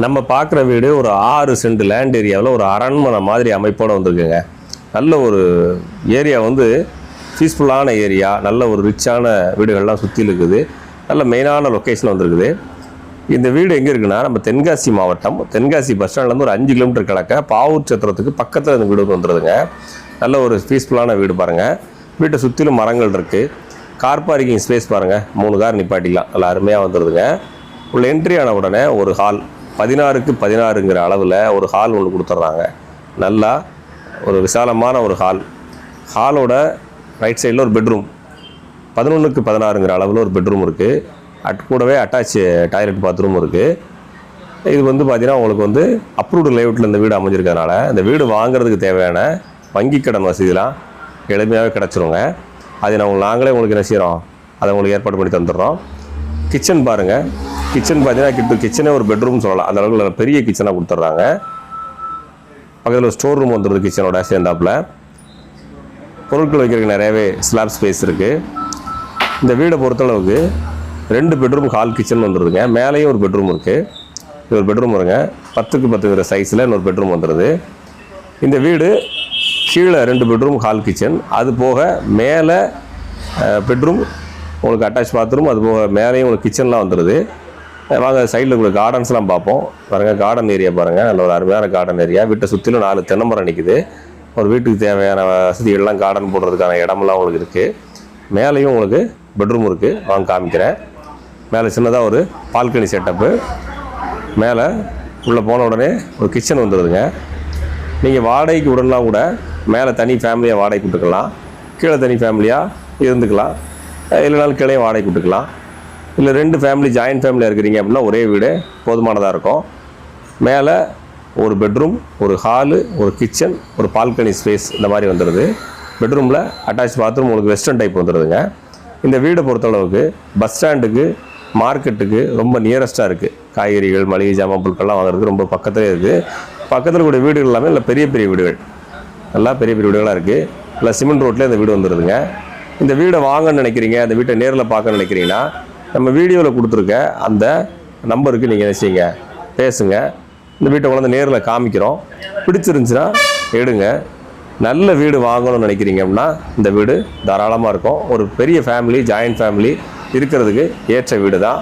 நம்ம பார்க்குற வீடு ஒரு 6 சென்ட் லேண்ட் ஏரியாவில் ஒரு அரண்மனை மாதிரி அமைப்போடு வந்திருக்குங்க. நல்ல ஒரு ஏரியா வந்து பீஸ்ஃபுல்லான ஏரியா, நல்ல ஒரு ரிச்சான வீடுகள்லாம் சுற்றி இருக்குது, நல்ல மெயினான லொக்கேஷனில் வந்துருக்குது. இந்த வீடு எங்கே இருக்குன்னா நம்ம தென்காசி மாவட்டம், தென்காசி பஸ் ஸ்டாண்ட்லேருந்து ஒரு 5 கிலோமீட்டர் கிழக்க பாவூர் சத்திரத்துக்கு பக்கத்தில் இந்த வீடு வந்துடுதுங்க. நல்ல ஒரு பீஸ்ஃபுல்லான வீடு பாருங்கள். வீட்டை சுற்றிலும் மரங்கள் இருக்குது. கார் பார்க்கிங் ஸ்பேஸ் பாருங்கள், 3 கார் நிப்பாட்டிக்கலாம், நல்லா அருமையாக வந்துடுதுங்க. உள்ள என்ட்ரி ஆன உடனே ஒரு ஹால் 16க்கு 16ங்கிற அளவில் ஒரு ஹால் ஒன்று கொடுத்துட்றாங்க. நல்லா ஒரு விசாலமான ஒரு ஹாலோட ரைட் சைடில் ஒரு பெட்ரூம் 11க்கு 16ங்கிற அளவில் ஒரு பெட்ரூம் இருக்குது. கூடவே அட்டாச் டாய்லெட் பாத்ரூம் இருக்குது. இது வந்து பார்த்திங்கன்னா உங்களுக்கு வந்து அப்ரூவ்டு லேஅவுட்டில் இந்த வீடு அமைஞ்சிருக்கிறதுனால இந்த வீடு வாங்குறதுக்கு தேவையான வங்கி கடன் வசதிலாம் எளிமையாகவே கிடச்சிருங்க. அது நாங்களே உங்களுக்கு என்ன செய்கிறோம், அதை உங்களுக்கு ஏற்பாடு பண்ணி தந்துடுறோம். கிச்சன் பாருங்கள், கிச்சன் பார்த்தீங்கன்னா கிச்சனே ஒரு பெட்ரூம் சொல்லலாம், அந்த அளவுக்கு பெரிய கிச்சனாக கொடுத்துட்றாங்க. பக்கத்தில் ஒரு ஸ்டோர் ரூம் வந்துடுது கிச்சனோட சேர்ந்தாப்பில். பொருட்கள் வைக்கிறதுக்கு நிறையவே ஸ்லாப் ஸ்பேஸ் இருக்குது. இந்த வீடை பொறுத்தளவுக்கு 2 பெட்ரூம் ஹால் கிச்சன் வந்துடுதுங்க. மேலேயும் ஒரு பெட்ரூம் இருக்குது. இது ஒரு பெட்ரூம் வருங்க, 10க்கு 10ங்கிற சைஸில் இன்னொரு பெட்ரூம் வந்துடுது. இந்த வீடு கீழே 2 பெட்ரூம் ஹால் கிச்சன், அது போக மேலே பெட்ரூம் உங்களுக்கு அட்டாச் பாத்ரூம், அது போக மேலேயும் உங்களுக்கு கிச்சன்லாம் வந்துடுது. வாங்க சைடில் உங்களுக்கு கார்டன்ஸ்லாம் பார்ப்போம். பாருங்கள், கார்டன் ஏரியா பாருங்கள், நல்ல ஒரு அருமையான கார்டன் ஏரியா. வீட்டை சுற்றிலும் 4 தென்னை மரம் நிற்குது. ஒரு வீட்டுக்கு தேவையான வசதிகள்லாம் கார்டன் போடுறதுக்கான இடமெல்லாம் உங்களுக்கு இருக்குது. மேலேயும் உங்களுக்கு பெட்ரூம் இருக்குது, வாங்க காமிக்கிறேன். மேலே சின்னதாக ஒரு பால்கனி செட்டப்பு. மேலே உள்ளே போன உடனே ஒரு கிச்சன் வந்துடுதுங்க. நீங்கள் வாடகைக்கு விடணும்னா கூட மேலே தனி ஃபேமிலியாக வாடகைக்கு விட்டுக்கலாம், கீழே தனி ஃபேமிலியாக இருந்துக்கலாம், இல்லைனாலும் கீழே வாடகைக்கு விட்டுக்கலாம். இல்லை 2 ஃபேமிலி ஜாயின்ட் ஃபேமிலியாக இருக்கிறீங்க அப்படின்னா ஒரே வீடு போதுமானதாக இருக்கும். மேலே ஒரு பெட்ரூம், ஒரு ஹாலு, ஒரு கிச்சன், ஒரு பால்கனி ஸ்பேஸ் இந்த மாதிரி வந்துடுது. பெட்ரூமில் அட்டாச் பாத்ரூம் உங்களுக்கு வெஸ்டர்ன் டைப் வந்துடுதுங்க. இந்த வீடை பொறுத்தளவுக்கு பஸ் ஸ்டாண்டுக்கு மார்க்கெட்டுக்கு ரொம்ப நியரஸ்ட்டாக இருக்குது. காய்கறிகள் மளிகை ஜாமான் பொருட்கள்லாம் வாங்குறதுக்கு ரொம்ப பக்கத்துலேயே இருக்குது. பக்கத்தில் கூடிய வீடுகள் எல்லாமே இல்லை பெரிய பெரிய வீடுகள், நல்லா பெரிய பெரிய வீடுகளாக இருக்குது. இல்லை சிமெண்ட் ரோட்லேயே இந்த வீடு வந்துடுதுங்க. இந்த வீடை வாங்கன்னு நினைக்கிறீங்க, அந்த வீட்டை நேரில் பார்க்க நினைக்கிறீங்கன்னா நம்ம வீடியோவில் கொடுத்துருக்க அந்த நம்பருக்கு நீங்கள் என்ன செய்யுங்க, பேசுங்க. இந்த வீட்டை கொண்டு வந்து நேரில் காமிக்கிறோம். பிடிச்சிருந்துச்சுன்னா எடுங்க. நல்ல வீடு வாங்கணும்னு நினைக்கிறீங்க அப்படின்னா இந்த வீடு தாராளமாக இருக்கும். ஒரு பெரிய ஃபேமிலி, ஜாயின்ட் ஃபேமிலி இருக்கிறதுக்கு ஏற்ற வீடு தான்.